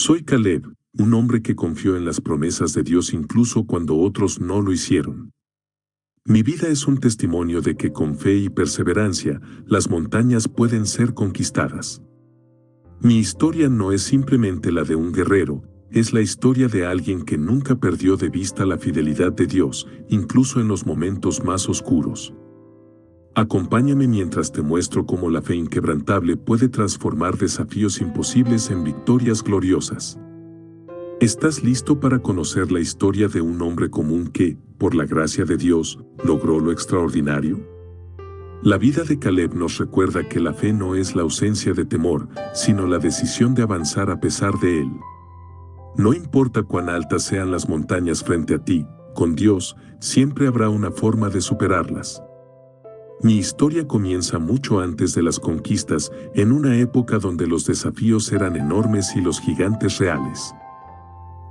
Soy Caleb, un hombre que confió en las promesas de Dios incluso cuando otros no lo hicieron. Mi vida es un testimonio de que con fe y perseverancia, las montañas pueden ser conquistadas. Mi historia no es simplemente la de un guerrero, es la historia de alguien que nunca perdió de vista la fidelidad de Dios, incluso en los momentos más oscuros. Acompáñame mientras te muestro cómo la fe inquebrantable puede transformar desafíos imposibles en victorias gloriosas. ¿Estás listo para conocer la historia de un hombre común que, por la gracia de Dios, logró lo extraordinario? La vida de Caleb nos recuerda que la fe no es la ausencia de temor, sino la decisión de avanzar a pesar de él. No importa cuán altas sean las montañas frente a ti, con Dios, siempre habrá una forma de superarlas. Mi historia comienza mucho antes de las conquistas, en una época donde los desafíos eran enormes y los gigantes reales.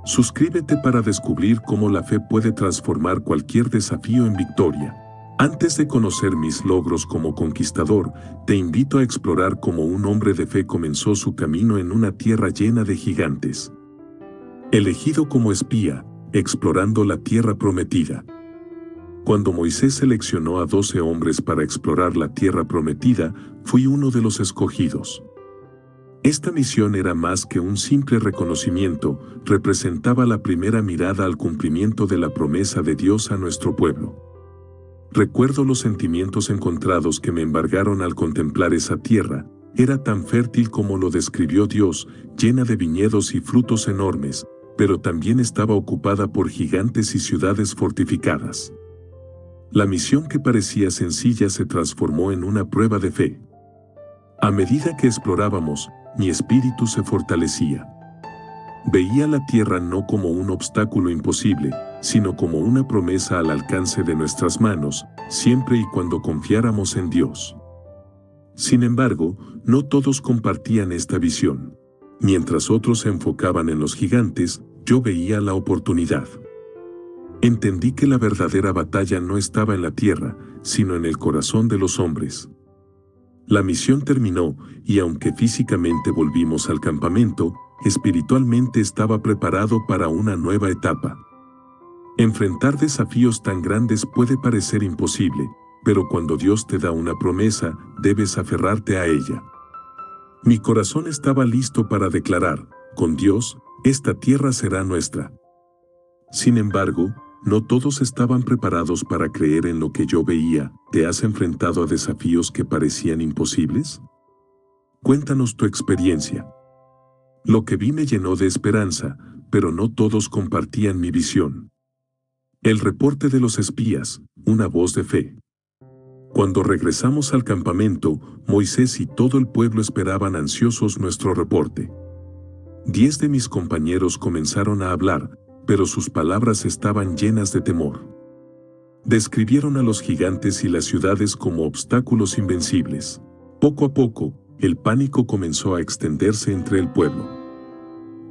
Suscríbete para descubrir cómo la fe puede transformar cualquier desafío en victoria. Antes de conocer mis logros como conquistador, te invito a explorar cómo un hombre de fe comenzó su camino en una tierra llena de gigantes. Elegido como espía, explorando la tierra prometida. Cuando Moisés seleccionó a 12 hombres para explorar la tierra prometida, fui uno de los escogidos. Esta misión era más que un simple reconocimiento, representaba la primera mirada al cumplimiento de la promesa de Dios a nuestro pueblo. Recuerdo los sentimientos encontrados que me embargaron al contemplar esa tierra. Era tan fértil como lo describió Dios, llena de viñedos y frutos enormes, pero también estaba ocupada por gigantes y ciudades fortificadas. La misión que parecía sencilla se transformó en una prueba de fe. A medida que explorábamos, mi espíritu se fortalecía. Veía la tierra no como un obstáculo imposible, sino como una promesa al alcance de nuestras manos, siempre y cuando confiáramos en Dios. Sin embargo, no todos compartían esta visión. Mientras otros se enfocaban en los gigantes, yo veía la oportunidad. Entendí que la verdadera batalla no estaba en la tierra, sino en el corazón de los hombres. La misión terminó, y aunque físicamente volvimos al campamento, espiritualmente estaba preparado para una nueva etapa. Enfrentar desafíos tan grandes puede parecer imposible, pero cuando Dios te da una promesa, debes aferrarte a ella. Mi corazón estaba listo para declarar, con Dios, esta tierra será nuestra. Sin embargo, no todos estaban preparados para creer en lo que yo veía. ¿Te has enfrentado a desafíos que parecían imposibles? Cuéntanos tu experiencia. Lo que vi me llenó de esperanza, pero no todos compartían mi visión. El reporte de los espías, una voz de fe. Cuando regresamos al campamento, Moisés y todo el pueblo esperaban ansiosos nuestro reporte. 10 de mis compañeros comenzaron a hablar, pero sus palabras estaban llenas de temor. Describieron a los gigantes y las ciudades como obstáculos invencibles. Poco a poco, el pánico comenzó a extenderse entre el pueblo.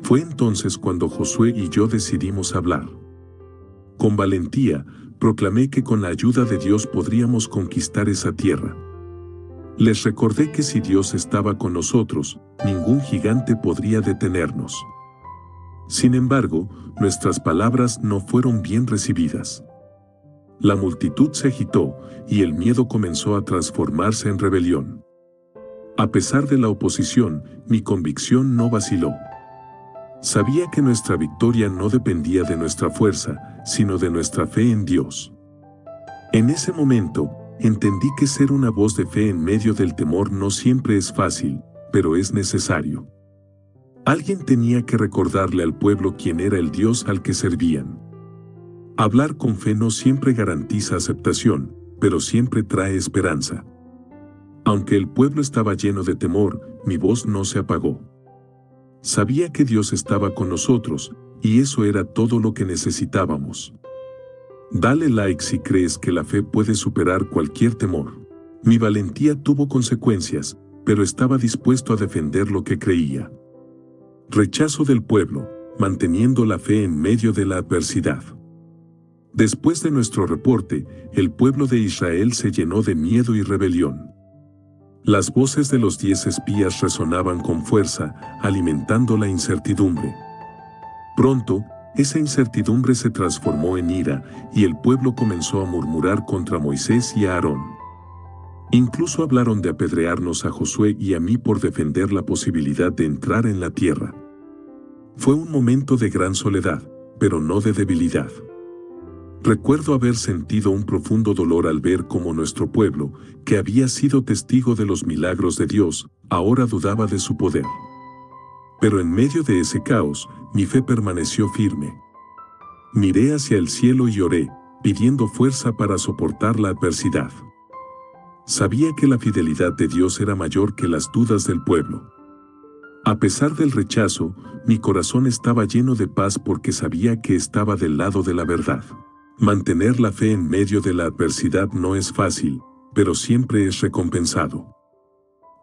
Fue entonces cuando Josué y yo decidimos hablar. Con valentía, proclamé que con la ayuda de Dios podríamos conquistar esa tierra. Les recordé que si Dios estaba con nosotros, ningún gigante podría detenernos. Sin embargo, nuestras palabras no fueron bien recibidas. La multitud se agitó, y el miedo comenzó a transformarse en rebelión. A pesar de la oposición, mi convicción no vaciló. Sabía que nuestra victoria no dependía de nuestra fuerza, sino de nuestra fe en Dios. En ese momento, entendí que ser una voz de fe en medio del temor no siempre es fácil, pero es necesario. Alguien tenía que recordarle al pueblo quién era el Dios al que servían. Hablar con fe no siempre garantiza aceptación, pero siempre trae esperanza. Aunque el pueblo estaba lleno de temor, mi voz no se apagó. Sabía que Dios estaba con nosotros, y eso era todo lo que necesitábamos. Dale like si crees que la fe puede superar cualquier temor. Mi valentía tuvo consecuencias, pero estaba dispuesto a defender lo que creía. Rechazo del pueblo, manteniendo la fe en medio de la adversidad. Después de nuestro reporte, el pueblo de Israel se llenó de miedo y rebelión. Las voces de los 10 espías resonaban con fuerza, alimentando la incertidumbre. Pronto, esa incertidumbre se transformó en ira, y el pueblo comenzó a murmurar contra Moisés y a Aarón. Incluso hablaron de apedrearnos a Josué y a mí por defender la posibilidad de entrar en la tierra. Fue un momento de gran soledad, pero no de debilidad. Recuerdo haber sentido un profundo dolor al ver cómo nuestro pueblo, que había sido testigo de los milagros de Dios, ahora dudaba de su poder. Pero en medio de ese caos, mi fe permaneció firme. Miré hacia el cielo y oré, pidiendo fuerza para soportar la adversidad. Sabía que la fidelidad de Dios era mayor que las dudas del pueblo. A pesar del rechazo, mi corazón estaba lleno de paz porque sabía que estaba del lado de la verdad. Mantener la fe en medio de la adversidad no es fácil, pero siempre es recompensado.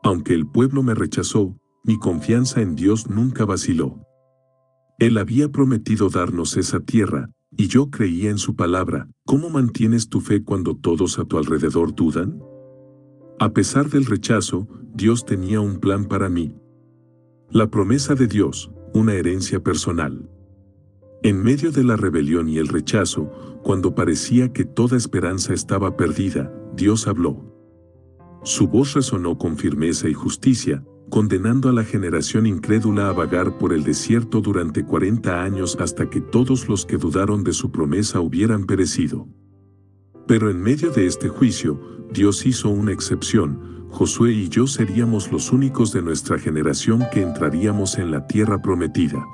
Aunque el pueblo me rechazó, mi confianza en Dios nunca vaciló. Él había prometido darnos esa tierra, y yo creía en su palabra. ¿Cómo mantienes tu fe cuando todos a tu alrededor dudan? A pesar del rechazo, Dios tenía un plan para mí. La promesa de Dios, una herencia personal. En medio de la rebelión y el rechazo, cuando parecía que toda esperanza estaba perdida, Dios habló. Su voz resonó con firmeza y justicia, condenando a la generación incrédula a vagar por el desierto durante 40 años hasta que todos los que dudaron de su promesa hubieran perecido. Pero en medio de este juicio, Dios hizo una excepción. Josué y yo seríamos los únicos de nuestra generación que entraríamos en la tierra prometida.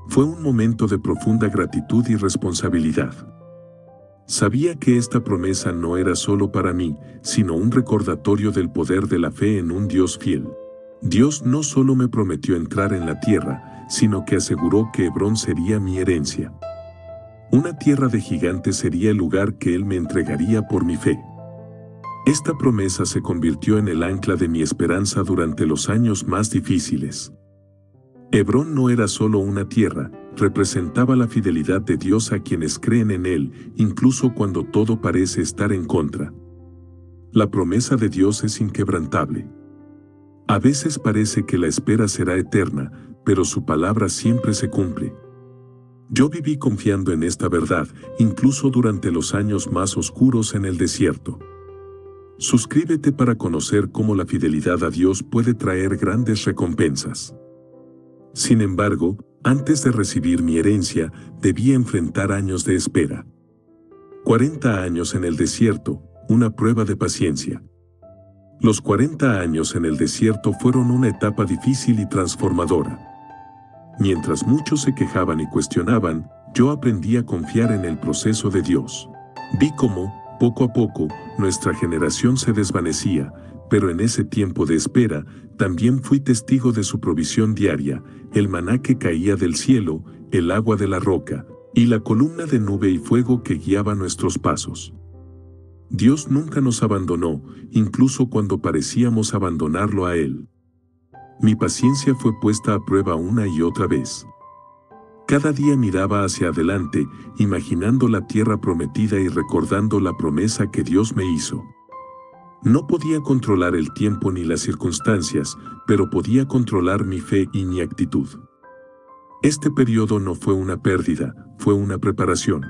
Fue un momento de profunda gratitud y responsabilidad. Sabía que esta promesa no era solo para mí, sino un recordatorio del poder de la fe en un Dios fiel. Dios no solo me prometió entrar en la tierra, sino que aseguró que Hebrón sería mi herencia. Una tierra de gigantes sería el lugar que Él me entregaría por mi fe. Esta promesa se convirtió en el ancla de mi esperanza durante los años más difíciles. Hebrón no era solo una tierra, representaba la fidelidad de Dios a quienes creen en Él, incluso cuando todo parece estar en contra. La promesa de Dios es inquebrantable. A veces parece que la espera será eterna, pero su palabra siempre se cumple. Yo viví confiando en esta verdad, incluso durante los años más oscuros en el desierto. Suscríbete para conocer cómo la fidelidad a Dios puede traer grandes recompensas. Sin embargo, antes de recibir mi herencia, debí enfrentar años de espera. 40 años en el desierto, una prueba de paciencia. Los 40 años en el desierto fueron una etapa difícil y transformadora. Mientras muchos se quejaban y cuestionaban, yo aprendí a confiar en el proceso de Dios. Vi cómo, poco a poco, nuestra generación se desvanecía, pero en ese tiempo de espera, también fui testigo de su provisión diaria, el maná que caía del cielo, el agua de la roca, y la columna de nube y fuego que guiaba nuestros pasos. Dios nunca nos abandonó, incluso cuando parecíamos abandonarlo a Él. Mi paciencia fue puesta a prueba una y otra vez. Cada día miraba hacia adelante, imaginando la tierra prometida y recordando la promesa que Dios me hizo. No podía controlar el tiempo ni las circunstancias, pero podía controlar mi fe y mi actitud. Este periodo no fue una pérdida, fue una preparación.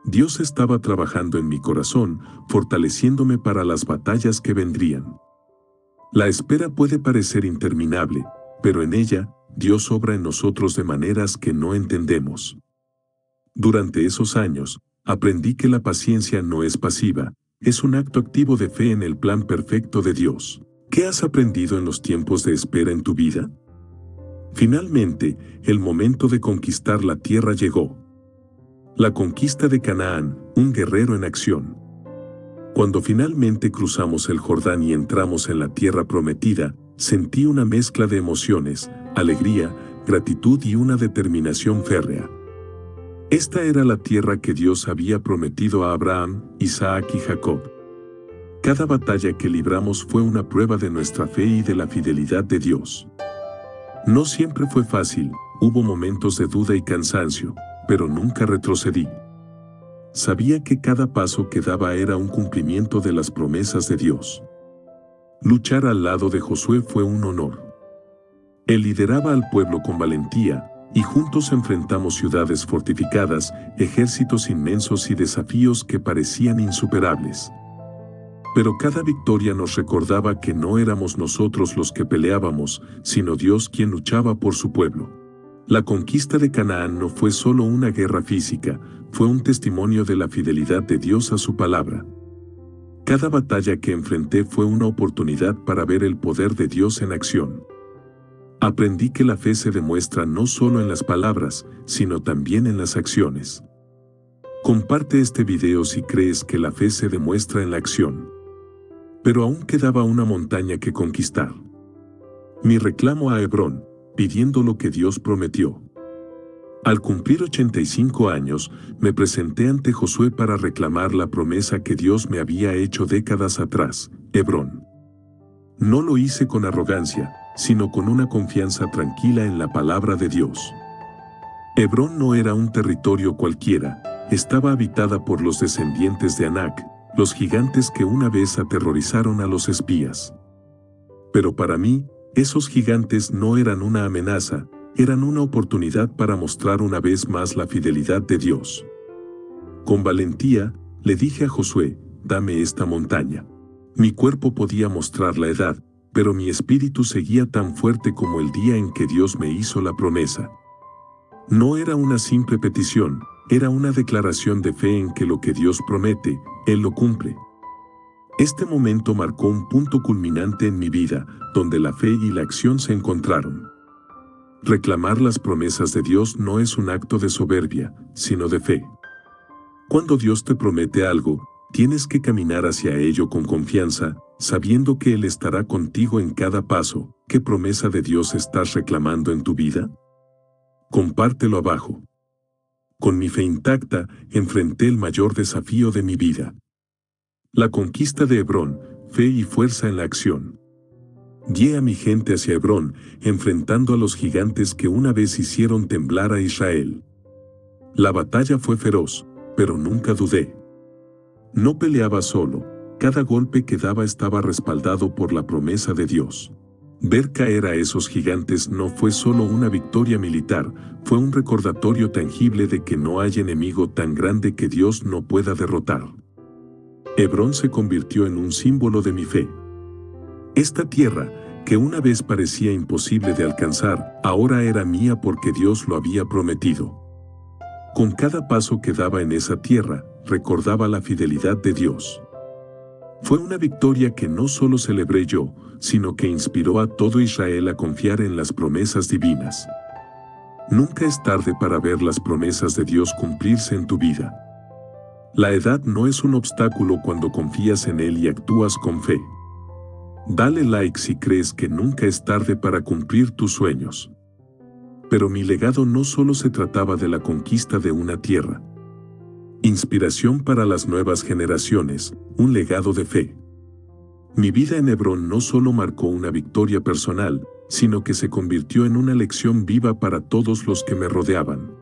Dios estaba trabajando en mi corazón, fortaleciéndome para las batallas que vendrían. La espera puede parecer interminable, pero en ella, Dios obra en nosotros de maneras que no entendemos. Durante esos años, aprendí que la paciencia no es pasiva, es un acto activo de fe en el plan perfecto de Dios. ¿Qué has aprendido en los tiempos de espera en tu vida? Finalmente, el momento de conquistar la tierra llegó. La conquista de Canaán, un guerrero en acción. Cuando finalmente cruzamos el Jordán y entramos en la tierra prometida, sentí una mezcla de emociones, alegría, gratitud y una determinación férrea. Esta era la tierra que Dios había prometido a Abraham, Isaac y Jacob. Cada batalla que libramos fue una prueba de nuestra fe y de la fidelidad de Dios. No siempre fue fácil, hubo momentos de duda y cansancio, pero nunca retrocedí. Sabía que cada paso que daba era un cumplimiento de las promesas de Dios. Luchar al lado de Josué fue un honor. Él lideraba al pueblo con valentía, y juntos enfrentamos ciudades fortificadas, ejércitos inmensos y desafíos que parecían insuperables. Pero cada victoria nos recordaba que no éramos nosotros los que peleábamos, sino Dios quien luchaba por su pueblo. La conquista de Canaán no fue solo una guerra física, fue un testimonio de la fidelidad de Dios a su palabra. Cada batalla que enfrenté fue una oportunidad para ver el poder de Dios en acción. Aprendí que la fe se demuestra no solo en las palabras, sino también en las acciones. Comparte este video si crees que la fe se demuestra en la acción. Pero aún quedaba una montaña que conquistar. Mi reclamo a Hebrón, pidiendo lo que Dios prometió. Al cumplir 85 años, me presenté ante Josué para reclamar la promesa que Dios me había hecho décadas atrás, Hebrón. No lo hice con arrogancia, sino con una confianza tranquila en la palabra de Dios. Hebrón no era un territorio cualquiera, estaba habitada por los descendientes de Anac, los gigantes que una vez aterrorizaron a los espías. Pero para mí, esos gigantes no eran una amenaza, eran una oportunidad para mostrar una vez más la fidelidad de Dios. Con valentía, le dije a Josué, dame esta montaña. Mi cuerpo podía mostrar la edad, pero mi espíritu seguía tan fuerte como el día en que Dios me hizo la promesa. No era una simple petición, era una declaración de fe en que lo que Dios promete, Él lo cumple. Este momento marcó un punto culminante en mi vida, donde la fe y la acción se encontraron. Reclamar las promesas de Dios no es un acto de soberbia, sino de fe. Cuando Dios te promete algo, tienes que caminar hacia ello con confianza, sabiendo que Él estará contigo en cada paso. ¿Qué promesa de Dios estás reclamando en tu vida? Compártelo abajo. Con mi fe intacta, enfrenté el mayor desafío de mi vida. La conquista de Hebrón, fe y fuerza en la acción. Guié a mi gente hacia Hebrón, enfrentando a los gigantes que una vez hicieron temblar a Israel. La batalla fue feroz, pero nunca dudé. No peleaba solo, cada golpe que daba estaba respaldado por la promesa de Dios. Ver caer a esos gigantes no fue solo una victoria militar, fue un recordatorio tangible de que no hay enemigo tan grande que Dios no pueda derrotar. Hebrón se convirtió en un símbolo de mi fe. Esta tierra, que una vez parecía imposible de alcanzar, ahora era mía porque Dios lo había prometido. Con cada paso que daba en esa tierra, recordaba la fidelidad de Dios. Fue una victoria que no solo celebré yo, sino que inspiró a todo Israel a confiar en las promesas divinas. Nunca es tarde para ver las promesas de Dios cumplirse en tu vida. La edad no es un obstáculo cuando confías en Él y actúas con fe. Dale like si crees que nunca es tarde para cumplir tus sueños. Pero mi legado no solo se trataba de la conquista de una tierra. Inspiración para las nuevas generaciones, un legado de fe. Mi vida en Hebrón no solo marcó una victoria personal, sino que se convirtió en una lección viva para todos los que me rodeaban.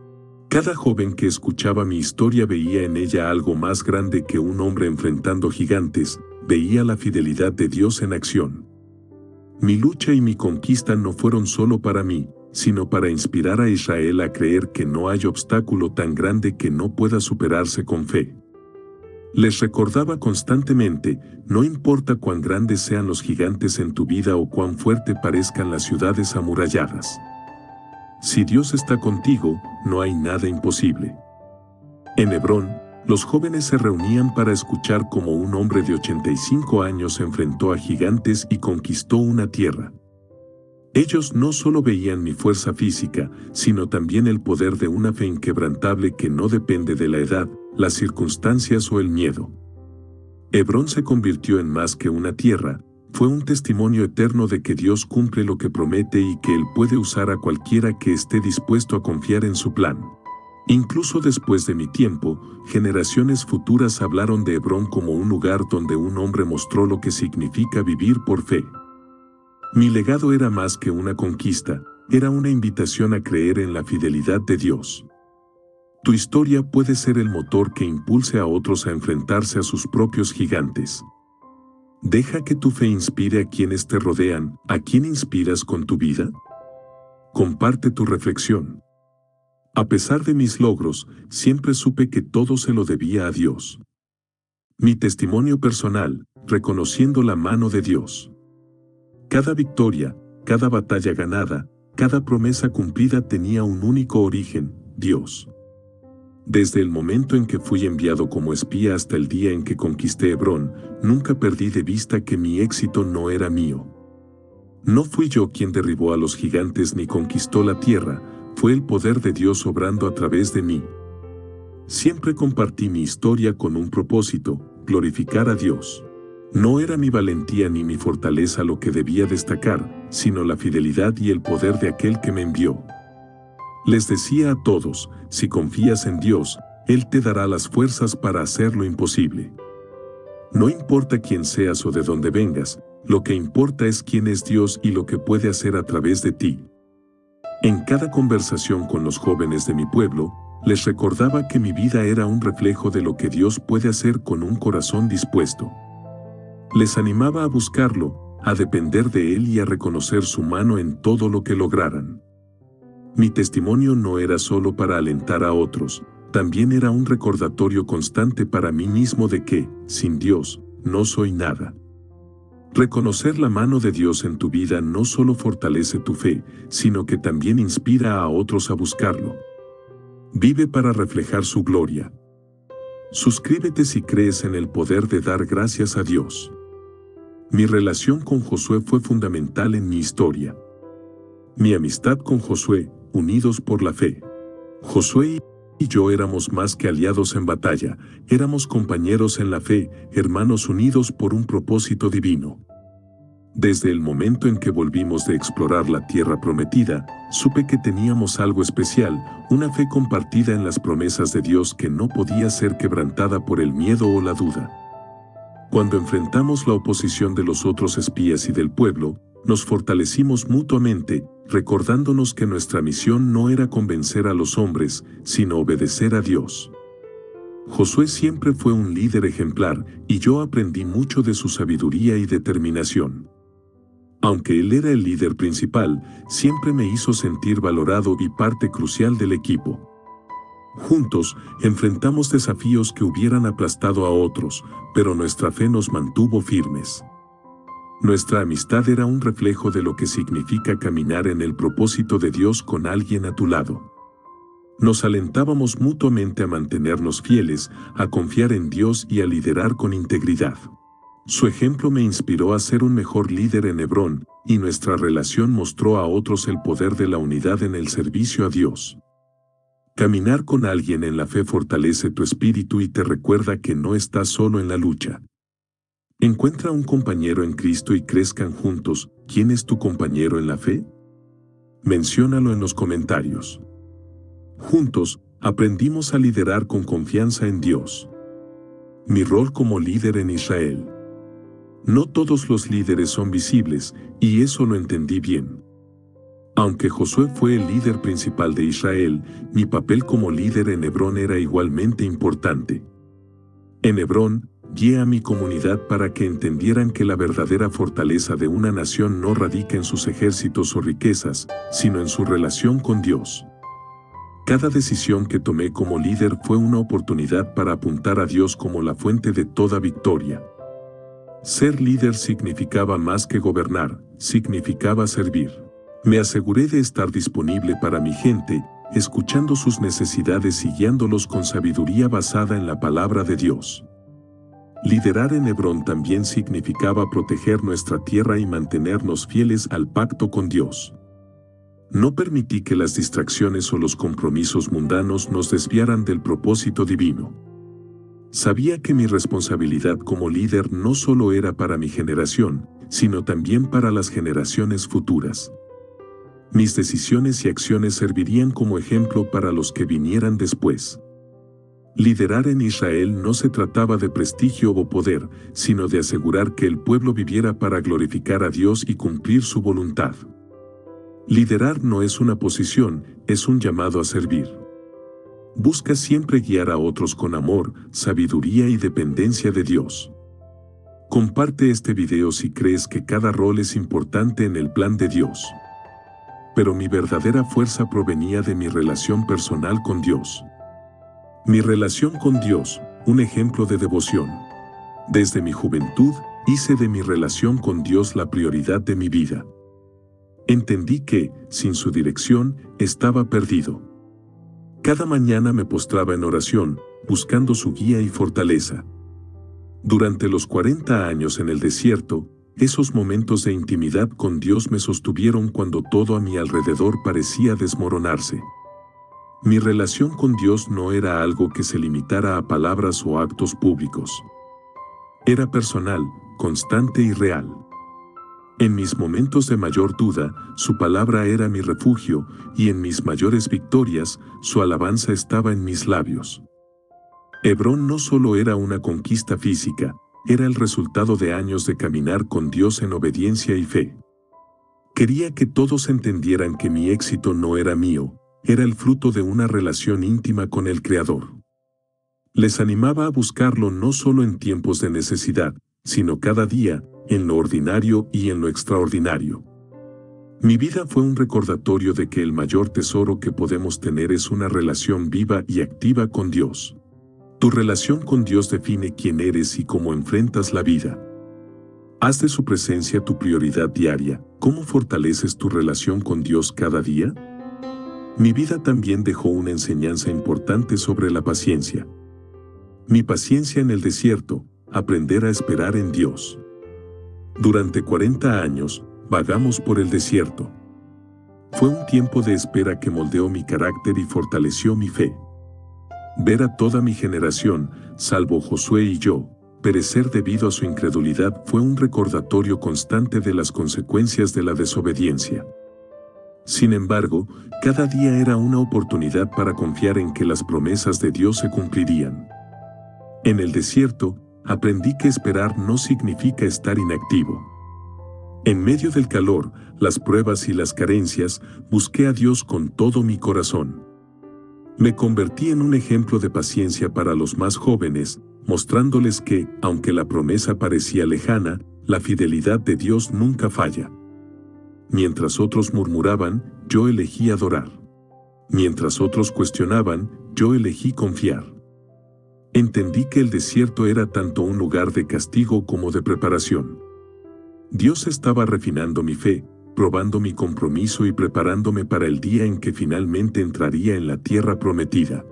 Cada joven que escuchaba mi historia veía en ella algo más grande que un hombre enfrentando gigantes, veía la fidelidad de Dios en acción. Mi lucha y mi conquista no fueron solo para mí, sino para inspirar a Israel a creer que no hay obstáculo tan grande que no pueda superarse con fe. Les recordaba constantemente, no importa cuán grandes sean los gigantes en tu vida o cuán fuerte parezcan las ciudades amuralladas. Si Dios está contigo, no hay nada imposible. En Hebrón, los jóvenes se reunían para escuchar cómo un hombre de 85 años enfrentó a gigantes y conquistó una tierra. Ellos no solo veían mi fuerza física, sino también el poder de una fe inquebrantable que no depende de la edad, las circunstancias o el miedo. Hebrón se convirtió en más que una tierra, fue un testimonio eterno de que Dios cumple lo que promete y que Él puede usar a cualquiera que esté dispuesto a confiar en su plan. Incluso después de mi tiempo, generaciones futuras hablaron de Hebrón como un lugar donde un hombre mostró lo que significa vivir por fe. Mi legado era más que una conquista, era una invitación a creer en la fidelidad de Dios. Tu historia puede ser el motor que impulse a otros a enfrentarse a sus propios gigantes. Deja que tu fe inspire a quienes te rodean. ¿A quién inspiras con tu vida? Comparte tu reflexión. A pesar de mis logros, siempre supe que todo se lo debía a Dios. Mi testimonio personal, reconociendo la mano de Dios. Cada victoria, cada batalla ganada, cada promesa cumplida tenía un único origen, Dios. Desde el momento en que fui enviado como espía hasta el día en que conquisté Hebrón, nunca perdí de vista que mi éxito no era mío. No fui yo quien derribó a los gigantes ni conquistó la tierra, fue el poder de Dios obrando a través de mí. Siempre compartí mi historia con un propósito, glorificar a Dios. No era mi valentía ni mi fortaleza lo que debía destacar, sino la fidelidad y el poder de aquel que me envió. Les decía a todos, si confías en Dios, Él te dará las fuerzas para hacer lo imposible. No importa quién seas o de dónde vengas, lo que importa es quién es Dios y lo que puede hacer a través de ti. En cada conversación con los jóvenes de mi pueblo, les recordaba que mi vida era un reflejo de lo que Dios puede hacer con un corazón dispuesto. Les animaba a buscarlo, a depender de Él y a reconocer su mano en todo lo que lograran. Mi testimonio no era solo para alentar a otros, también era un recordatorio constante para mí mismo de que, sin Dios, no soy nada. Reconocer la mano de Dios en tu vida no solo fortalece tu fe, sino que también inspira a otros a buscarlo. Vive para reflejar su gloria. Suscríbete si crees en el poder de dar gracias a Dios. Mi relación con Josué fue fundamental en mi historia. Mi amistad con Josué, unidos por la fe. Josué y yo éramos más que aliados en batalla, éramos compañeros en la fe, hermanos unidos por un propósito divino. Desde el momento en que volvimos de explorar la tierra prometida, supe que teníamos algo especial, una fe compartida en las promesas de Dios que no podía ser quebrantada por el miedo o la duda. Cuando enfrentamos la oposición de los otros espías y del pueblo, nos fortalecimos mutuamente, recordándonos que nuestra misión no era convencer a los hombres, sino obedecer a Dios. Josué siempre fue un líder ejemplar, y yo aprendí mucho de su sabiduría y determinación. Aunque él era el líder principal, siempre me hizo sentir valorado y parte crucial del equipo. Juntos, enfrentamos desafíos que hubieran aplastado a otros, pero nuestra fe nos mantuvo firmes. Nuestra amistad era un reflejo de lo que significa caminar en el propósito de Dios con alguien a tu lado. Nos alentábamos mutuamente a mantenernos fieles, a confiar en Dios y a liderar con integridad. Su ejemplo me inspiró a ser un mejor líder en Hebrón, y nuestra relación mostró a otros el poder de la unidad en el servicio a Dios. Caminar con alguien en la fe fortalece tu espíritu y te recuerda que no estás solo en la lucha. Encuentra un compañero en Cristo y crezcan juntos. ¿Quién es tu compañero en la fe? Menciónalo en los comentarios. Juntos, aprendimos a liderar con confianza en Dios. Mi rol como líder en Israel. No todos los líderes son visibles, y eso lo entendí bien. Aunque Josué fue el líder principal de Israel, mi papel como líder en Hebrón era igualmente importante. En Hebrón, guié a mi comunidad para que entendieran que la verdadera fortaleza de una nación no radica en sus ejércitos o riquezas, sino en su relación con Dios. Cada decisión que tomé como líder fue una oportunidad para apuntar a Dios como la fuente de toda victoria. Ser líder significaba más que gobernar, significaba servir. Me aseguré de estar disponible para mi gente, escuchando sus necesidades y guiándolos con sabiduría basada en la palabra de Dios. Liderar en Hebrón también significaba proteger nuestra tierra y mantenernos fieles al pacto con Dios. No permití que las distracciones o los compromisos mundanos nos desviaran del propósito divino. Sabía que mi responsabilidad como líder no solo era para mi generación, sino también para las generaciones futuras. Mis decisiones y acciones servirían como ejemplo para los que vinieran después. Liderar en Israel no se trataba de prestigio o poder, sino de asegurar que el pueblo viviera para glorificar a Dios y cumplir su voluntad. Liderar no es una posición, es un llamado a servir. Busca siempre guiar a otros con amor, sabiduría y dependencia de Dios. Comparte este video si crees que cada rol es importante en el plan de Dios. Pero mi verdadera fuerza provenía de mi relación personal con Dios. Mi relación con Dios, un ejemplo de devoción. Desde mi juventud, hice de mi relación con Dios la prioridad de mi vida. Entendí que, sin su dirección, estaba perdido. Cada mañana me postraba en oración, buscando su guía y fortaleza. Durante los 40 años en el desierto, esos momentos de intimidad con Dios me sostuvieron cuando todo a mi alrededor parecía desmoronarse. Mi relación con Dios no era algo que se limitara a palabras o actos públicos. Era personal, constante y real. En mis momentos de mayor duda, su palabra era mi refugio, y en mis mayores victorias, su alabanza estaba en mis labios. Hebrón no solo era una conquista física, era el resultado de años de caminar con Dios en obediencia y fe. Quería que todos entendieran que mi éxito no era mío, era el fruto de una relación íntima con el Creador. Les animaba a buscarlo no solo en tiempos de necesidad, sino cada día, en lo ordinario y en lo extraordinario. Mi vida fue un recordatorio de que el mayor tesoro que podemos tener es una relación viva y activa con Dios. Tu relación con Dios define quién eres y cómo enfrentas la vida. Haz de su presencia tu prioridad diaria. ¿Cómo fortaleces tu relación con Dios cada día? Mi vida también dejó una enseñanza importante sobre la paciencia. Mi paciencia en el desierto, aprender a esperar en Dios. Durante 40 años, vagamos por el desierto. Fue un tiempo de espera que moldeó mi carácter y fortaleció mi fe. Ver a toda mi generación, salvo Josué y yo, perecer debido a su incredulidad fue un recordatorio constante de las consecuencias de la desobediencia. Sin embargo, cada día era una oportunidad para confiar en que las promesas de Dios se cumplirían. En el desierto, aprendí que esperar no significa estar inactivo. En medio del calor, las pruebas y las carencias, busqué a Dios con todo mi corazón. Me convertí en un ejemplo de paciencia para los más jóvenes, mostrándoles que, aunque la promesa parecía lejana, la fidelidad de Dios nunca falla. Mientras otros murmuraban, yo elegí adorar. Mientras otros cuestionaban, yo elegí confiar. Entendí que el desierto era tanto un lugar de castigo como de preparación. Dios estaba refinando mi fe, probando mi compromiso y preparándome para el día en que finalmente entraría en la tierra prometida.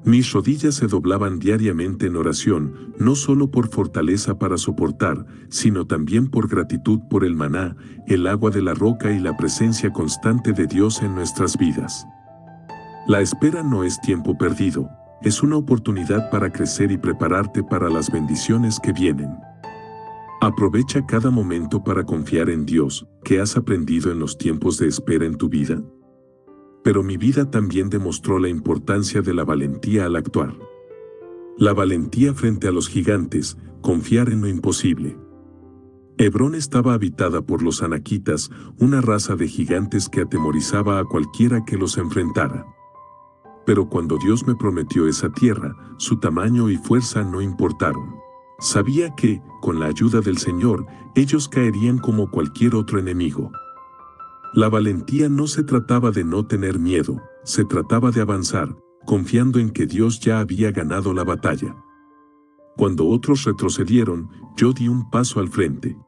Mis rodillas se doblaban diariamente en oración, no solo por fortaleza para soportar, sino también por gratitud por el maná, el agua de la roca y la presencia constante de Dios en nuestras vidas. La espera no es tiempo perdido, es una oportunidad para crecer y prepararte para las bendiciones que vienen. Aprovecha cada momento para confiar en Dios. ¿Qué has aprendido en los tiempos de espera en tu vida? Pero mi vida también demostró la importancia de la valentía al actuar. La valentía frente a los gigantes, confiar en lo imposible. Hebrón estaba habitada por los anaquitas, una raza de gigantes que atemorizaba a cualquiera que los enfrentara. Pero cuando Dios me prometió esa tierra, su tamaño y fuerza no importaron. Sabía que, con la ayuda del Señor, ellos caerían como cualquier otro enemigo. La valentía no se trataba de no tener miedo, se trataba de avanzar, confiando en que Dios ya había ganado la batalla. Cuando otros retrocedieron, yo di un paso al frente.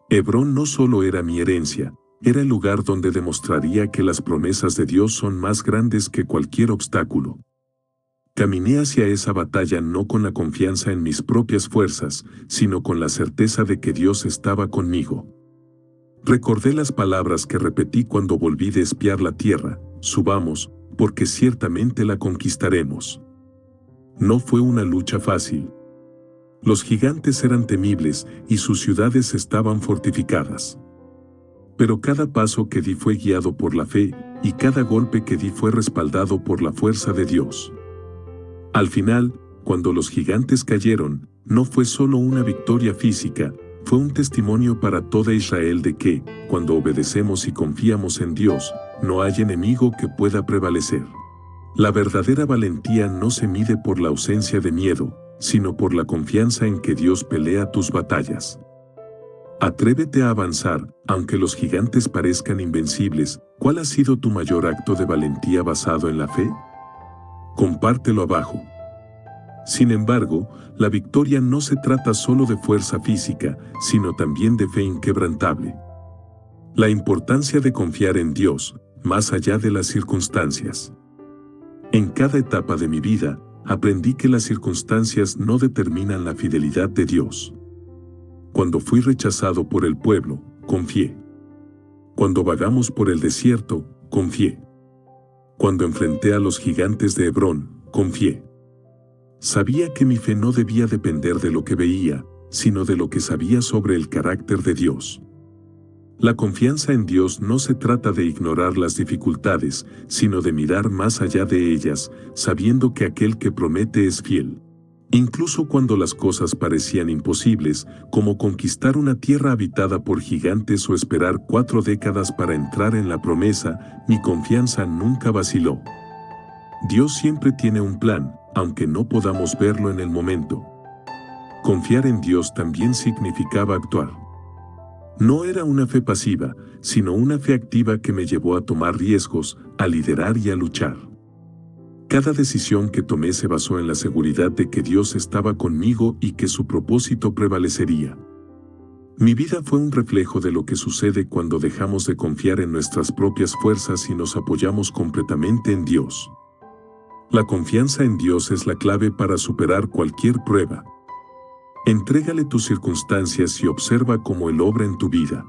Hebrón no solo era mi herencia, era el lugar donde demostraría que las promesas de Dios son más grandes que cualquier obstáculo. Caminé hacia esa batalla no con la confianza en mis propias fuerzas, sino con la certeza de que Dios estaba conmigo. Recordé las palabras que repetí cuando volví de espiar la tierra: subamos, porque ciertamente la conquistaremos. No fue una lucha fácil. Los gigantes eran temibles y sus ciudades estaban fortificadas. Pero cada paso que di fue guiado por la fe, y cada golpe que di fue respaldado por la fuerza de Dios. Al final, cuando los gigantes cayeron, no fue solo una victoria física, fue un testimonio para toda Israel de que, cuando obedecemos y confiamos en Dios, no hay enemigo que pueda prevalecer. La verdadera valentía no se mide por la ausencia de miedo, sino por la confianza en que Dios pelea tus batallas. Atrévete a avanzar, aunque los gigantes parezcan invencibles. ¿Cuál ha sido tu mayor acto de valentía basado en la fe? Compártelo abajo. Sin embargo, la victoria no se trata solo de fuerza física, sino también de fe inquebrantable. La importancia de confiar en Dios, más allá de las circunstancias. En cada etapa de mi vida, aprendí que las circunstancias no determinan la fidelidad de Dios. Cuando fui rechazado por el pueblo, confié. Cuando vagamos por el desierto, confié. Cuando enfrenté a los gigantes de Hebrón, confié. Sabía que mi fe no debía depender de lo que veía, sino de lo que sabía sobre el carácter de Dios. La confianza en Dios no se trata de ignorar las dificultades, sino de mirar más allá de ellas, sabiendo que aquel que promete es fiel. Incluso cuando las cosas parecían imposibles, como conquistar una tierra habitada por gigantes o esperar 4 décadas para entrar en la promesa, mi confianza nunca vaciló. Dios siempre tiene un plan, aunque no podamos verlo en el momento. Confiar en Dios también significaba actuar. No era una fe pasiva, sino una fe activa que me llevó a tomar riesgos, a liderar y a luchar. Cada decisión que tomé se basó en la seguridad de que Dios estaba conmigo y que su propósito prevalecería. Mi vida fue un reflejo de lo que sucede cuando dejamos de confiar en nuestras propias fuerzas y nos apoyamos completamente en Dios. La confianza en Dios es la clave para superar cualquier prueba. Entrégale tus circunstancias y observa cómo Él obra en tu vida.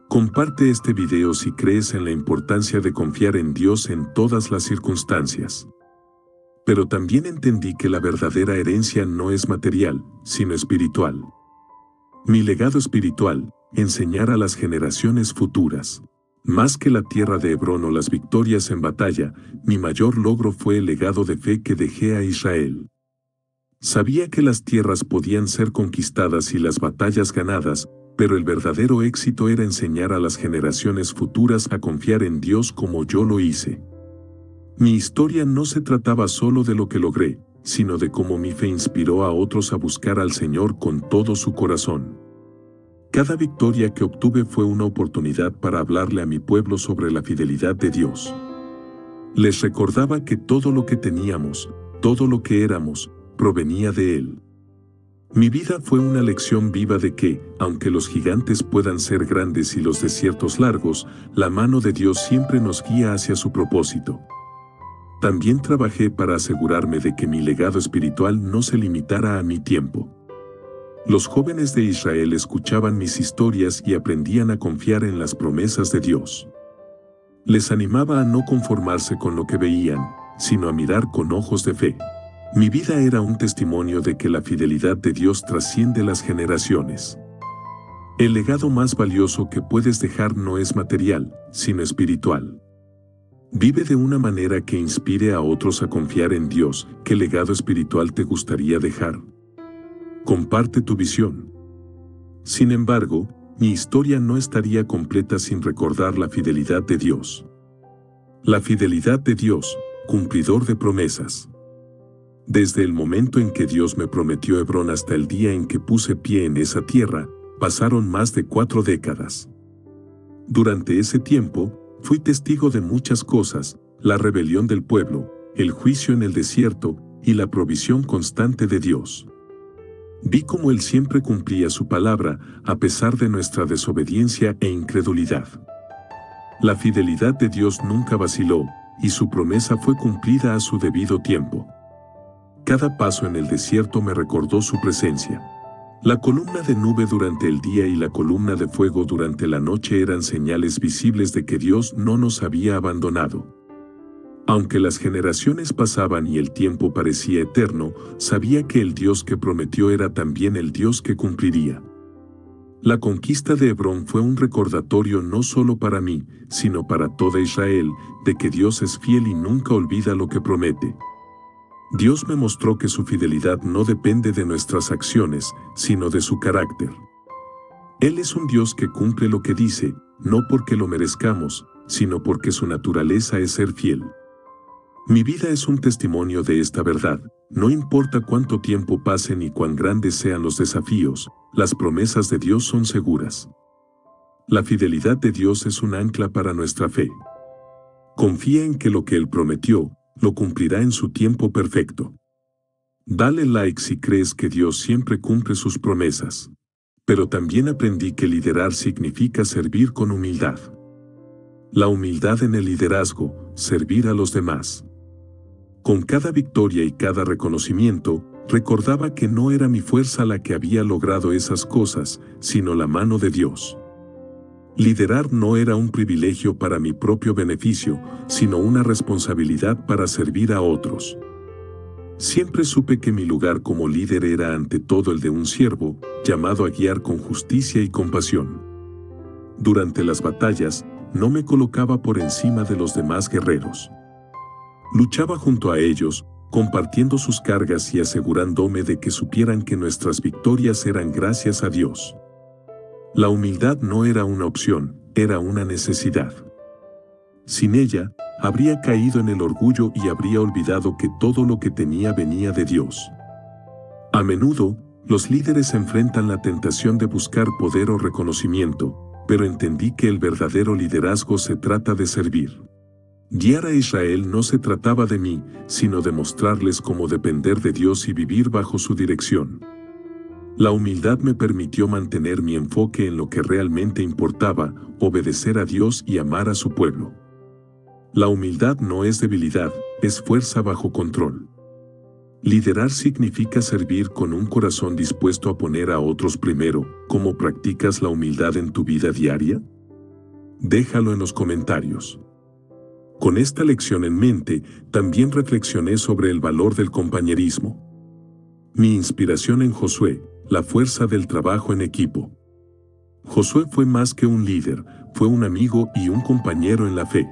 Comparte este video si crees en la importancia de confiar en Dios en todas las circunstancias. Pero también entendí que la verdadera herencia no es material, sino espiritual. Mi legado espiritual, enseñar a las generaciones futuras. Más que la tierra de Hebrón o las victorias en batalla, mi mayor logro fue el legado de fe que dejé a Israel. Sabía que las tierras podían ser conquistadas y las batallas ganadas, pero el verdadero éxito era enseñar a las generaciones futuras a confiar en Dios como yo lo hice. Mi historia no se trataba solo de lo que logré, sino de cómo mi fe inspiró a otros a buscar al Señor con todo su corazón. Cada victoria que obtuve fue una oportunidad para hablarle a mi pueblo sobre la fidelidad de Dios. Les recordaba que todo lo que teníamos, todo lo que éramos, provenía de Él. Mi vida fue una lección viva de que, aunque los gigantes puedan ser grandes y los desiertos largos, la mano de Dios siempre nos guía hacia su propósito. También trabajé para asegurarme de que mi legado espiritual no se limitara a mi tiempo. Los jóvenes de Israel escuchaban mis historias y aprendían a confiar en las promesas de Dios. Les animaba a no conformarse con lo que veían, sino a mirar con ojos de fe. Mi vida era un testimonio de que la fidelidad de Dios trasciende las generaciones. El legado más valioso que puedes dejar no es material, sino espiritual. Vive de una manera que inspire a otros a confiar en Dios. ¿Qué legado espiritual te gustaría dejar? Comparte tu visión. Sin embargo, mi historia no estaría completa sin recordar la fidelidad de Dios. La fidelidad de Dios, cumplidor de promesas. Desde el momento en que Dios me prometió Hebrón hasta el día en que puse pie en esa tierra, pasaron más de 4 décadas. Durante ese tiempo, fui testigo de muchas cosas: la rebelión del pueblo, el juicio en el desierto y la provisión constante de Dios. Vi cómo Él siempre cumplía su palabra, a pesar de nuestra desobediencia e incredulidad. La fidelidad de Dios nunca vaciló, y su promesa fue cumplida a su debido tiempo. Cada paso en el desierto me recordó su presencia. La columna de nube durante el día y la columna de fuego durante la noche eran señales visibles de que Dios no nos había abandonado. Aunque las generaciones pasaban y el tiempo parecía eterno, sabía que el Dios que prometió era también el Dios que cumpliría. La conquista de Hebrón fue un recordatorio no solo para mí, sino para toda Israel, de que Dios es fiel y nunca olvida lo que promete. Dios me mostró que su fidelidad no depende de nuestras acciones, sino de su carácter. Él es un Dios que cumple lo que dice, no porque lo merezcamos, sino porque su naturaleza es ser fiel. Mi vida es un testimonio de esta verdad. No importa cuánto tiempo pase ni cuán grandes sean los desafíos, las promesas de Dios son seguras. La fidelidad de Dios es un ancla para nuestra fe. Confía en que lo que Él prometió, lo cumplirá en su tiempo perfecto. Dale like si crees que Dios siempre cumple sus promesas. Pero también aprendí que liderar significa servir con humildad. La humildad en el liderazgo, servir a los demás. Con cada victoria y cada reconocimiento, recordaba que no era mi fuerza la que había logrado esas cosas, sino la mano de Dios. Liderar no era un privilegio para mi propio beneficio, sino una responsabilidad para servir a otros. Siempre supe que mi lugar como líder era ante todo el de un siervo, llamado a guiar con justicia y compasión. Durante las batallas, no me colocaba por encima de los demás guerreros. Luchaba junto a ellos, compartiendo sus cargas y asegurándome de que supieran que nuestras victorias eran gracias a Dios. La humildad no era una opción, era una necesidad. Sin ella, habría caído en el orgullo y habría olvidado que todo lo que tenía venía de Dios. A menudo, los líderes enfrentan la tentación de buscar poder o reconocimiento, pero entendí que el verdadero liderazgo se trata de servir. Guiar a Israel no se trataba de mí, sino de mostrarles cómo depender de Dios y vivir bajo su dirección. La humildad me permitió mantener mi enfoque en lo que realmente importaba, obedecer a Dios y amar a su pueblo. La humildad no es debilidad, es fuerza bajo control. Liderar significa servir con un corazón dispuesto a poner a otros primero. ¿Cómo practicas la humildad en tu vida diaria? Déjalo en los comentarios. Con esta lección en mente, también reflexioné sobre el valor del compañerismo. Mi inspiración en Josué, la fuerza del trabajo en equipo. Josué fue más que un líder, fue un amigo y un compañero en la fe.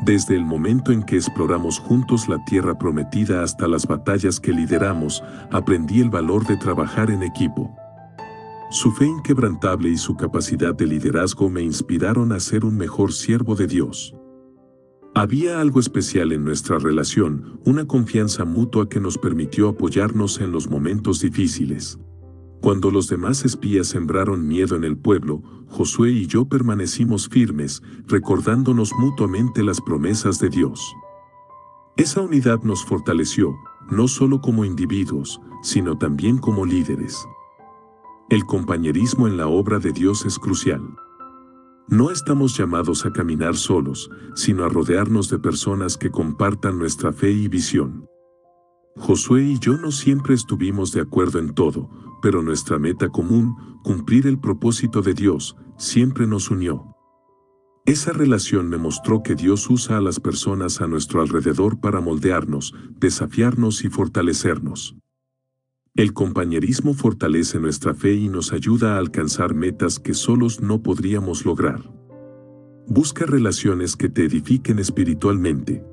Desde el momento en que exploramos juntos la tierra prometida hasta las batallas que lideramos, aprendí el valor de trabajar en equipo. Su fe inquebrantable y su capacidad de liderazgo me inspiraron a ser un mejor siervo de Dios. Había algo especial en nuestra relación, una confianza mutua que nos permitió apoyarnos en los momentos difíciles. Cuando los demás espías sembraron miedo en el pueblo, Josué y yo permanecimos firmes, recordándonos mutuamente las promesas de Dios. Esa unidad nos fortaleció, no solo como individuos, sino también como líderes. El compañerismo en la obra de Dios es crucial. No estamos llamados a caminar solos, sino a rodearnos de personas que compartan nuestra fe y visión. Josué y yo no siempre estuvimos de acuerdo en todo, pero nuestra meta común, cumplir el propósito de Dios, siempre nos unió. Esa relación me mostró que Dios usa a las personas a nuestro alrededor para moldearnos, desafiarnos y fortalecernos. El compañerismo fortalece nuestra fe y nos ayuda a alcanzar metas que solos no podríamos lograr. Busca relaciones que te edifiquen espiritualmente.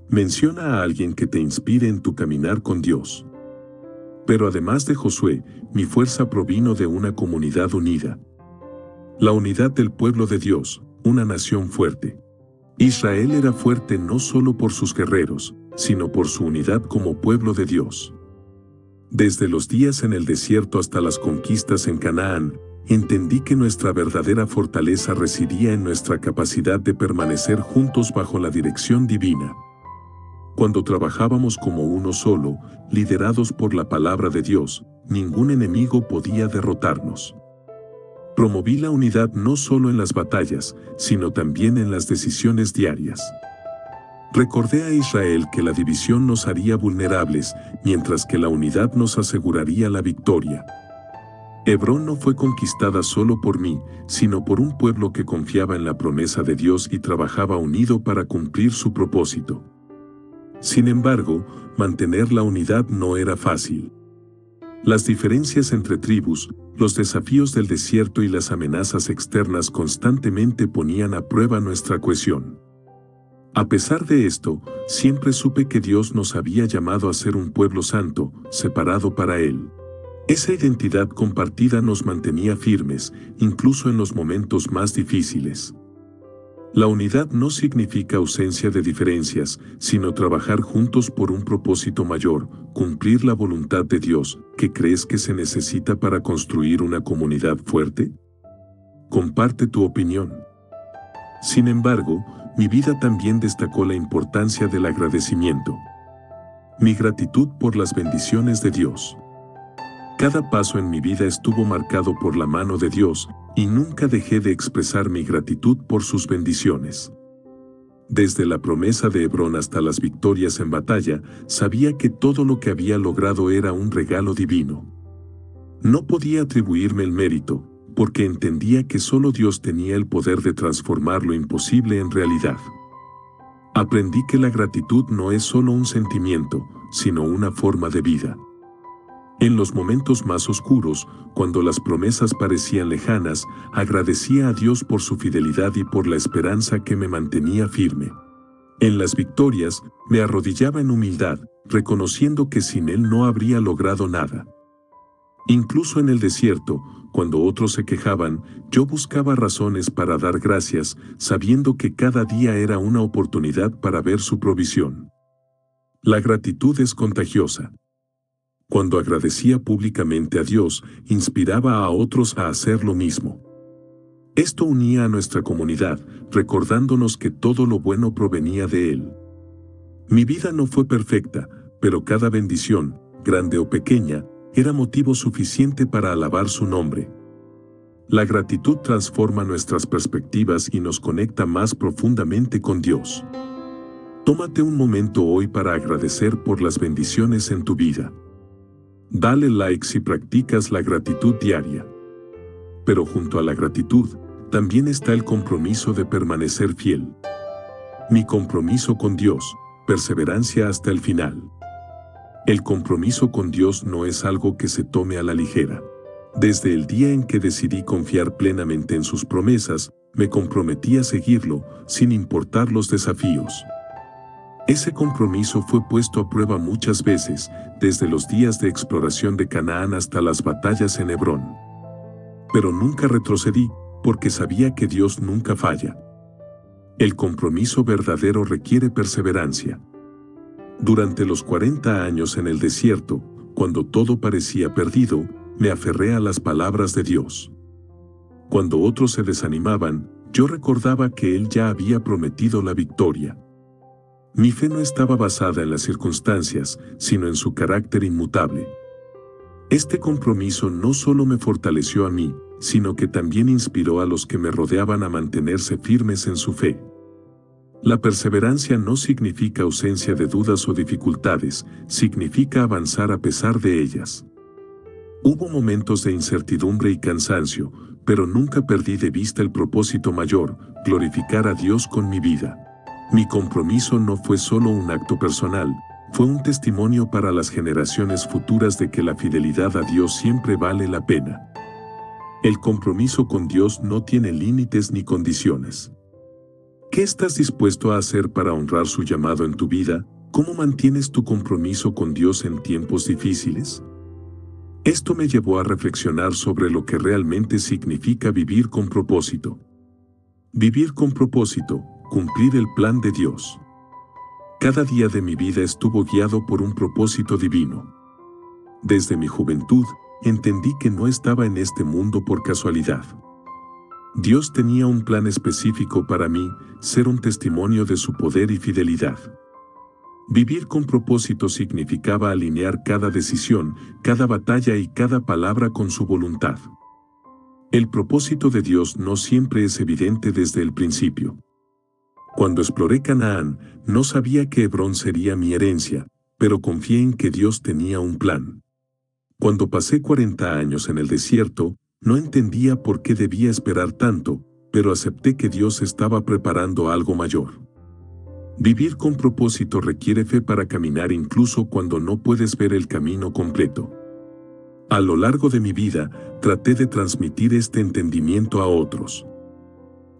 Menciona a alguien que te inspire en tu caminar con Dios. Pero además de Josué, mi fuerza provino de una comunidad unida. La unidad del pueblo de Dios, una nación fuerte. Israel era fuerte no solo por sus guerreros, sino por su unidad como pueblo de Dios. Desde los días en el desierto hasta las conquistas en Canaán, entendí que nuestra verdadera fortaleza residía en nuestra capacidad de permanecer juntos bajo la dirección divina. Cuando trabajábamos como uno solo, liderados por la palabra de Dios, ningún enemigo podía derrotarnos. Promoví la unidad no solo en las batallas, sino también en las decisiones diarias. Recordé a Israel que la división nos haría vulnerables, mientras que la unidad nos aseguraría la victoria. Hebrón no fue conquistada solo por mí, sino por un pueblo que confiaba en la promesa de Dios y trabajaba unido para cumplir su propósito. Sin embargo, mantener la unidad no era fácil. Las diferencias entre tribus, los desafíos del desierto y las amenazas externas constantemente ponían a prueba nuestra cohesión. A pesar de esto, siempre supe que Dios nos había llamado a ser un pueblo santo, separado para Él. Esa identidad compartida nos mantenía firmes, incluso en los momentos más difíciles. La unidad no significa ausencia de diferencias, sino trabajar juntos por un propósito mayor, cumplir la voluntad de Dios. ¿Qué crees que se necesita para construir una comunidad fuerte? Comparte tu opinión. Sin embargo, mi vida también destacó la importancia del agradecimiento. Mi gratitud por las bendiciones de Dios. Cada paso en mi vida estuvo marcado por la mano de Dios, y nunca dejé de expresar mi gratitud por sus bendiciones. Desde la promesa de Hebrón hasta las victorias en batalla, sabía que todo lo que había logrado era un regalo divino. No podía atribuirme el mérito, porque entendía que solo Dios tenía el poder de transformar lo imposible en realidad. Aprendí que la gratitud no es solo un sentimiento, sino una forma de vida. En los momentos más oscuros, cuando las promesas parecían lejanas, agradecía a Dios por su fidelidad y por la esperanza que me mantenía firme. En las victorias, me arrodillaba en humildad, reconociendo que sin Él no habría logrado nada. Incluso en el desierto, cuando otros se quejaban, yo buscaba razones para dar gracias, sabiendo que cada día era una oportunidad para ver su provisión. La gratitud es contagiosa. Cuando agradecía públicamente a Dios, inspiraba a otros a hacer lo mismo. Esto unía a nuestra comunidad, recordándonos que todo lo bueno provenía de Él. Mi vida no fue perfecta, pero cada bendición, grande o pequeña, era motivo suficiente para alabar su nombre. La gratitud transforma nuestras perspectivas y nos conecta más profundamente con Dios. Tómate un momento hoy para agradecer por las bendiciones en tu vida. Dale like si practicas la gratitud diaria. Pero junto a la gratitud, también está el compromiso de permanecer fiel. Mi compromiso con Dios, perseverancia hasta el final. El compromiso con Dios no es algo que se tome a la ligera. Desde el día en que decidí confiar plenamente en sus promesas, me comprometí a seguirlo, sin importar los desafíos. Ese compromiso fue puesto a prueba muchas veces, desde los días de exploración de Canaán hasta las batallas en Hebrón. Pero nunca retrocedí, porque sabía que Dios nunca falla. El compromiso verdadero requiere perseverancia. Durante los 40 años en el desierto, cuando todo parecía perdido, me aferré a las palabras de Dios. Cuando otros se desanimaban, yo recordaba que Él ya había prometido la victoria. Mi fe no estaba basada en las circunstancias, sino en su carácter inmutable. Este compromiso no solo me fortaleció a mí, sino que también inspiró a los que me rodeaban a mantenerse firmes en su fe. La perseverancia no significa ausencia de dudas o dificultades, significa avanzar a pesar de ellas. Hubo momentos de incertidumbre y cansancio, pero nunca perdí de vista el propósito mayor, glorificar a Dios con mi vida. Mi compromiso no fue solo un acto personal, fue un testimonio para las generaciones futuras de que la fidelidad a Dios siempre vale la pena. El compromiso con Dios no tiene límites ni condiciones. ¿Qué estás dispuesto a hacer para honrar su llamado en tu vida? ¿Cómo mantienes tu compromiso con Dios en tiempos difíciles? Esto me llevó a reflexionar sobre lo que realmente significa vivir con propósito. Vivir con propósito, cumplir el plan de Dios. Cada día de mi vida estuvo guiado por un propósito divino. Desde mi juventud, entendí que no estaba en este mundo por casualidad. Dios tenía un plan específico para mí, ser un testimonio de su poder y fidelidad. Vivir con propósito significaba alinear cada decisión, cada batalla y cada palabra con su voluntad. El propósito de Dios no siempre es evidente desde el principio. Cuando exploré Canaán, no sabía que Hebrón sería mi herencia, pero confié en que Dios tenía un plan. Cuando pasé 40 años en el desierto, no entendía por qué debía esperar tanto, pero acepté que Dios estaba preparando algo mayor. Vivir con propósito requiere fe para caminar incluso cuando no puedes ver el camino completo. A lo largo de mi vida, traté de transmitir este entendimiento a otros.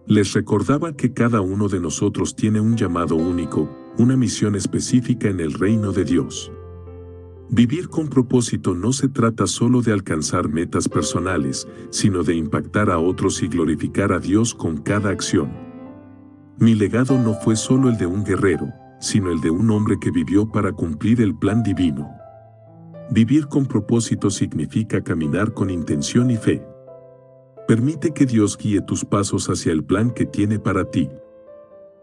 Les recordaba que cada uno de nosotros tiene un llamado único, una misión específica en el reino de Dios. Vivir con propósito no se trata solo de alcanzar metas personales, sino de impactar a otros y glorificar a Dios con cada acción. Mi legado no fue solo el de un guerrero, sino el de un hombre que vivió para cumplir el plan divino. Vivir con propósito significa caminar con intención y fe. Permite que Dios guíe tus pasos hacia el plan que tiene para ti.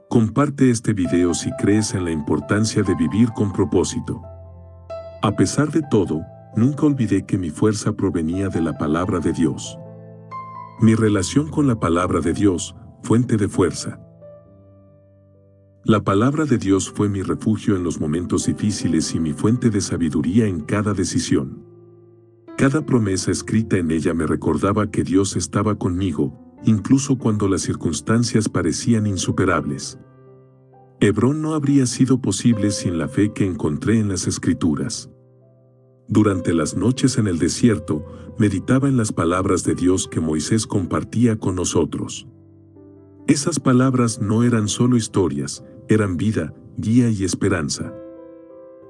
Comparte este video si crees en la importancia de vivir con propósito. A pesar de todo, nunca olvidé que mi fuerza provenía de la palabra de Dios. Mi relación con la palabra de Dios, fuente de fuerza. La palabra de Dios fue mi refugio en los momentos difíciles y mi fuente de sabiduría en cada decisión. Cada promesa escrita en ella me recordaba que Dios estaba conmigo, incluso cuando las circunstancias parecían insuperables. Hebrón no habría sido posible sin la fe que encontré en las Escrituras. Durante las noches en el desierto, meditaba en las palabras de Dios que Moisés compartía con nosotros. Esas palabras no eran solo historias, eran vida, guía y esperanza.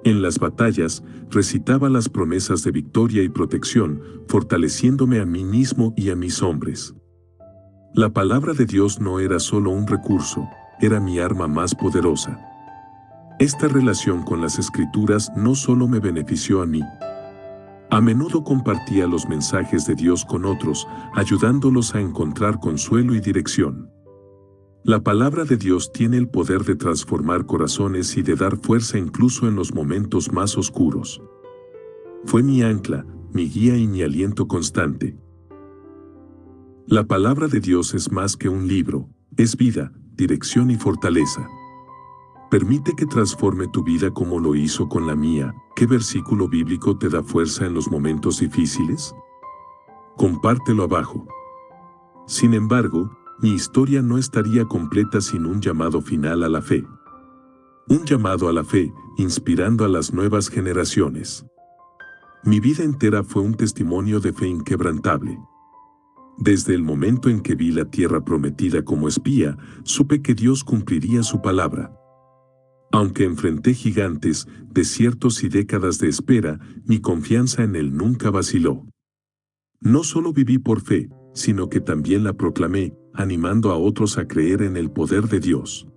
En las batallas, recitaba las promesas de victoria y protección, fortaleciéndome a mí mismo y a mis hombres. La palabra de Dios no era solo un recurso, era mi arma más poderosa. Esta relación con las Escrituras no solo me benefició a mí. A menudo compartía los mensajes de Dios con otros, ayudándolos a encontrar consuelo y dirección. La palabra de Dios tiene el poder de transformar corazones y de dar fuerza incluso en los momentos más oscuros. Fue mi ancla, mi guía y mi aliento constante. La palabra de Dios es más que un libro, es vida, dirección y fortaleza. Permite que transforme tu vida como lo hizo con la mía. ¿Qué versículo bíblico te da fuerza en los momentos difíciles? Compártelo abajo. Sin embargo, mi historia no estaría completa sin un llamado final a la fe. Un llamado a la fe, inspirando a las nuevas generaciones. Mi vida entera fue un testimonio de fe inquebrantable. Desde el momento en que vi la tierra prometida como espía, supe que Dios cumpliría su palabra. Aunque enfrenté gigantes, desiertos y décadas de espera, mi confianza en Él nunca vaciló. No solo viví por fe, sino que también la proclamé, animando a otros a creer en el poder de Dios.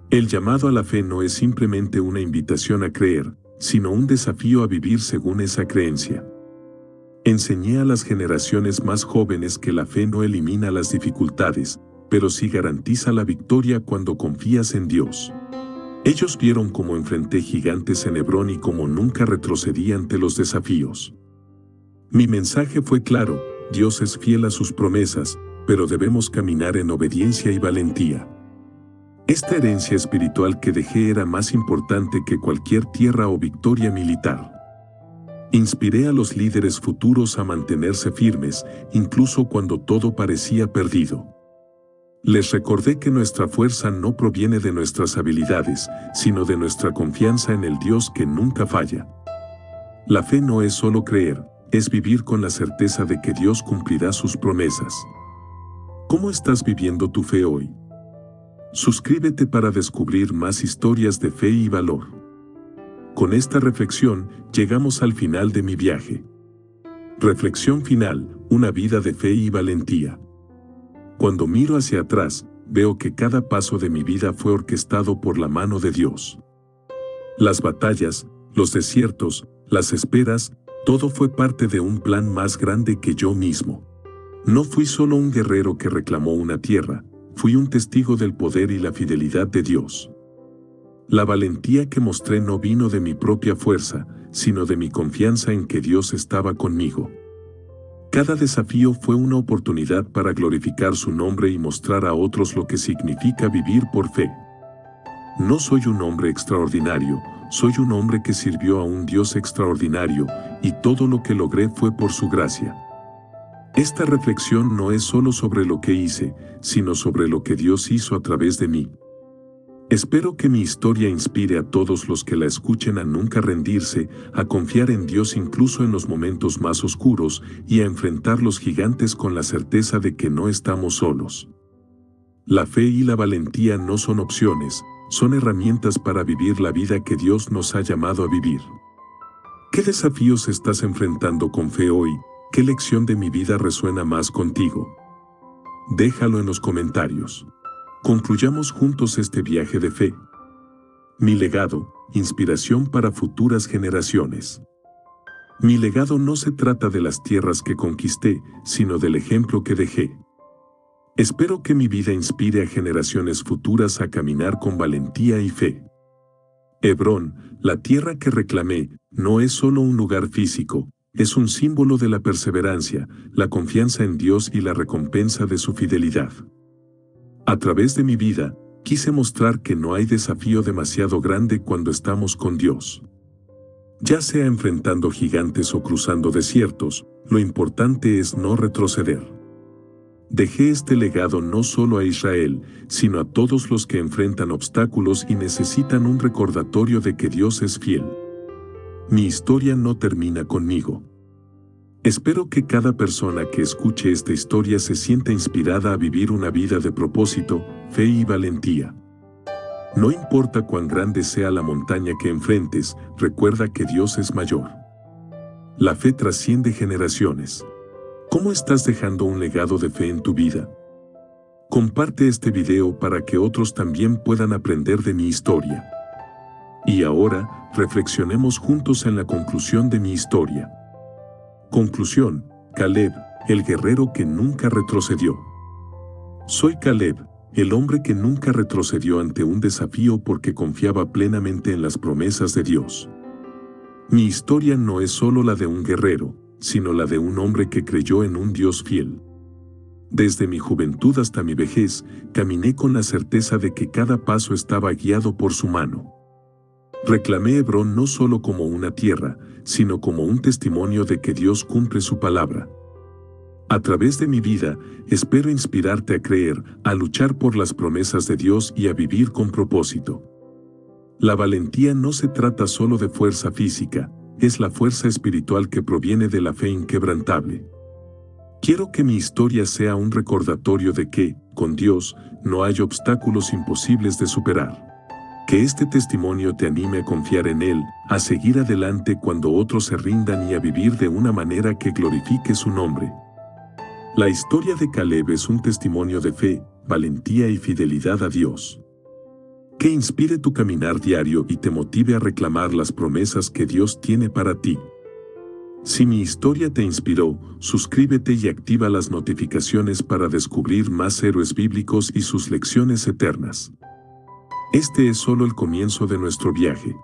El llamado a la fe no es simplemente una invitación a creer, sino un desafío a vivir según esa creencia. Enseñé a las generaciones más jóvenes que la fe no elimina las dificultades, pero sí garantiza la victoria cuando confías en Dios. Ellos vieron cómo enfrenté gigantes en Hebrón y cómo nunca retrocedí ante los desafíos. Mi mensaje fue claro: Dios es fiel a sus promesas, pero debemos caminar en obediencia y valentía. Esta herencia espiritual que dejé era más importante que cualquier tierra o victoria militar. Inspiré a los líderes futuros a mantenerse firmes, incluso cuando todo parecía perdido. Les recordé que nuestra fuerza no proviene de nuestras habilidades, sino de nuestra confianza en el Dios que nunca falla. La fe no es solo creer, es vivir con la certeza de que Dios cumplirá sus promesas. ¿Cómo estás viviendo tu fe hoy? Suscríbete para descubrir más historias de fe y valor. Con esta reflexión, llegamos al final de mi viaje. Reflexión final: una vida de fe y valentía. Cuando miro hacia atrás, veo que cada paso de mi vida fue orquestado por la mano de Dios. Las batallas, los desiertos, las esperas, todo fue parte de un plan más grande que yo mismo. No fui solo un guerrero que reclamó una tierra, fui un testigo del poder y la fidelidad de Dios. La valentía que mostré no vino de mi propia fuerza, sino de mi confianza en que Dios estaba conmigo. Cada desafío fue una oportunidad para glorificar su nombre y mostrar a otros lo que significa vivir por fe. No soy un hombre extraordinario, soy un hombre que sirvió a un Dios extraordinario, y todo lo que logré fue por su gracia. Esta reflexión no es solo sobre lo que hice, sino sobre lo que Dios hizo a través de mí. Espero que mi historia inspire a todos los que la escuchen a nunca rendirse, a confiar en Dios incluso en los momentos más oscuros y a enfrentar los gigantes con la certeza de que no estamos solos. La fe y la valentía no son opciones, son herramientas para vivir la vida que Dios nos ha llamado a vivir. ¿Qué desafíos estás enfrentando con fe hoy? ¿Qué lección de mi vida resuena más contigo? Déjalo en los comentarios. Concluyamos juntos este viaje de fe. Mi legado, inspiración para futuras generaciones. Mi legado no se trata de las tierras que conquisté, sino del ejemplo que dejé. Espero que mi vida inspire a generaciones futuras a caminar con valentía y fe. Hebrón, la tierra que reclamé, no es solo un lugar físico, es un símbolo de la perseverancia, la confianza en Dios y la recompensa de su fidelidad. A través de mi vida, quise mostrar que no hay desafío demasiado grande cuando estamos con Dios. Ya sea enfrentando gigantes o cruzando desiertos, lo importante es no retroceder. Dejé este legado no solo a Israel, sino a todos los que enfrentan obstáculos y necesitan un recordatorio de que Dios es fiel. Mi historia no termina conmigo. Espero que cada persona que escuche esta historia se sienta inspirada a vivir una vida de propósito, fe y valentía. No importa cuán grande sea la montaña que enfrentes, recuerda que Dios es mayor. La fe trasciende generaciones. ¿Cómo estás dejando un legado de fe en tu vida? Comparte este video para que otros también puedan aprender de mi historia. Y ahora, reflexionemos juntos en la conclusión de mi historia. Conclusión: Caleb, el guerrero que nunca retrocedió. Soy Caleb, el hombre que nunca retrocedió ante un desafío porque confiaba plenamente en las promesas de Dios. Mi historia no es solo la de un guerrero, sino la de un hombre que creyó en un Dios fiel. Desde mi juventud hasta mi vejez, caminé con la certeza de que cada paso estaba guiado por su mano. Reclamé Hebrón no solo como una tierra, sino como un testimonio de que Dios cumple su palabra. A través de mi vida, espero inspirarte a creer, a luchar por las promesas de Dios y a vivir con propósito. La valentía no se trata solo de fuerza física, es la fuerza espiritual que proviene de la fe inquebrantable. Quiero que mi historia sea un recordatorio de que, con Dios, no hay obstáculos imposibles de superar. Que este testimonio te anime a confiar en Él, a seguir adelante cuando otros se rindan y a vivir de una manera que glorifique su nombre. La historia de Caleb es un testimonio de fe, valentía y fidelidad a Dios. Que inspire tu caminar diario y te motive a reclamar las promesas que Dios tiene para ti. Si mi historia te inspiró, suscríbete y activa las notificaciones para descubrir más héroes bíblicos y sus lecciones eternas. Este es solo el comienzo de nuestro viaje.